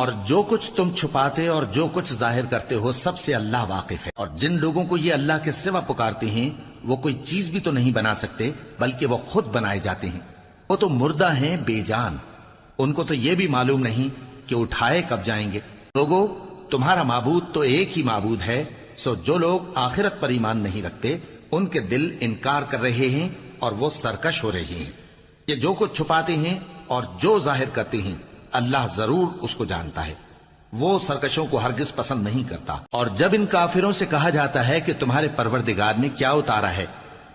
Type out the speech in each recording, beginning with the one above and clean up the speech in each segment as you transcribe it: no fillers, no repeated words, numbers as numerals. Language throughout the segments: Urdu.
اور جو کچھ تم چھپاتے اور جو کچھ ظاہر کرتے ہو سب سے اللہ واقف ہے۔ اور جن لوگوں کو یہ اللہ کے سوا پکارتے ہیں وہ کوئی چیز بھی تو نہیں بنا سکتے بلکہ وہ خود بنائے جاتے ہیں۔ وہ تو مردہ ہیں بے جان، ان کو تو یہ بھی معلوم نہیں کہ اٹھائے کب جائیں گے۔ لوگوں، تمہارا معبود تو ایک ہی معبود ہے، سو جو لوگ آخرت پر ایمان نہیں رکھتے ان کے دل انکار کر رہے ہیں اور وہ سرکش ہو رہے ہیں۔ یہ جو کچھ چھپاتے ہیں اور جو ظاہر کرتے ہیں اللہ ضرور اس کو جانتا ہے، وہ سرکشوں کو ہرگز پسند نہیں کرتا۔ اور جب ان کافروں سے کہا جاتا ہے کہ تمہارے پروردگار نے کیا اتارا ہے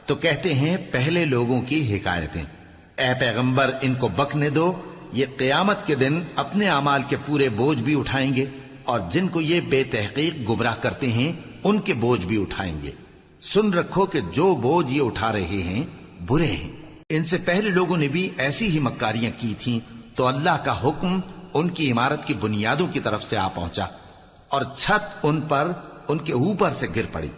تو کہتے ہیں پہلے لوگوں کی حکایتیں۔ اے پیغمبر ان کو بکنے دو، یہ قیامت کے دن اپنے اعمال کے پورے بوجھ بھی اٹھائیں گے اور جن کو یہ بے تحقیق گمراہ کرتے ہیں ان کے بوجھ بھی اٹھائیں گے۔ سن رکھو کہ جو بوجھ یہ اٹھا رہے ہیں برے ہیں۔ ان سے پہلے لوگوں نے بھی ایسی ہی مکاریاں کی تھیں تو اللہ کا حکم ان کی عمارت کی بنیادوں کی طرف سے آ پہنچا اور چھت ان پر ان کے اوپر سے گر پڑی،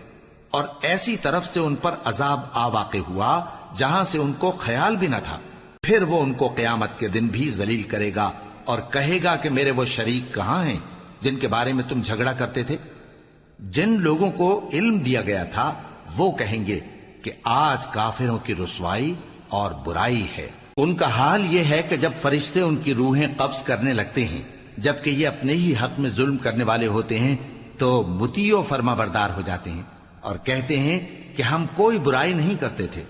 اور ایسی طرف سے ان پر عذاب آ واقع ہوا جہاں سے ان کو خیال بھی نہ تھا۔ پھر وہ ان کو قیامت کے دن بھی ذلیل کرے گا اور کہے گا کہ میرے وہ شریک کہاں ہیں جن کے بارے میں تم جھگڑا کرتے تھے؟ جن لوگوں کو علم دیا گیا تھا وہ کہیں گے کہ آج کافروں کی رسوائی اور برائی ہے۔ ان کا حال یہ ہے کہ جب فرشتے ان کی روحیں قبض کرنے لگتے ہیں جبکہ یہ اپنے ہی حق میں ظلم کرنے والے ہوتے ہیں تو مطیع و فرما بردار ہو جاتے ہیں اور کہتے ہیں کہ ہم کوئی برائی نہیں کرتے تھے۔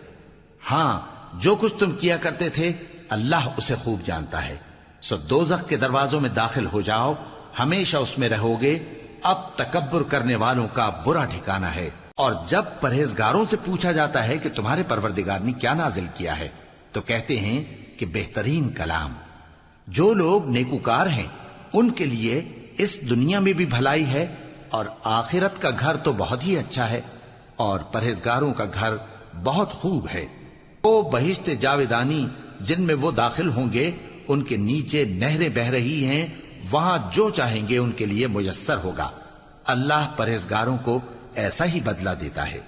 ہاں، جو کچھ تم کیا کرتے تھے اللہ اسے خوب جانتا ہے۔ سو دوزخ کے دروازوں میں داخل ہو جاؤ، ہمیشہ اس میں رہو گے، اب تکبر کرنے والوں کا برا ٹھکانہ ہے۔ اور جب پرہیزگاروں سے پوچھا جاتا ہے کہ تمہارے پروردگار نے کیا نازل کیا ہے تو کہتے ہیں کہ بہترین کلام۔ جو لوگ نیکوکار ہیں ان کے لیے اس دنیا میں بھی بھلائی ہے اور آخرت کا گھر تو بہت ہی اچھا ہے، اور پرہیزگاروں کا گھر بہت خوب ہے۔ وہ بہشت جاویدانی جن میں وہ داخل ہوں گے ان کے نیچے نہریں بہہ رہی ہیں، وہاں جو چاہیں گے ان کے لیے میسر ہوگا۔ اللہ پرہیزگاروں کو ایسا ہی بدلہ دیتا ہے۔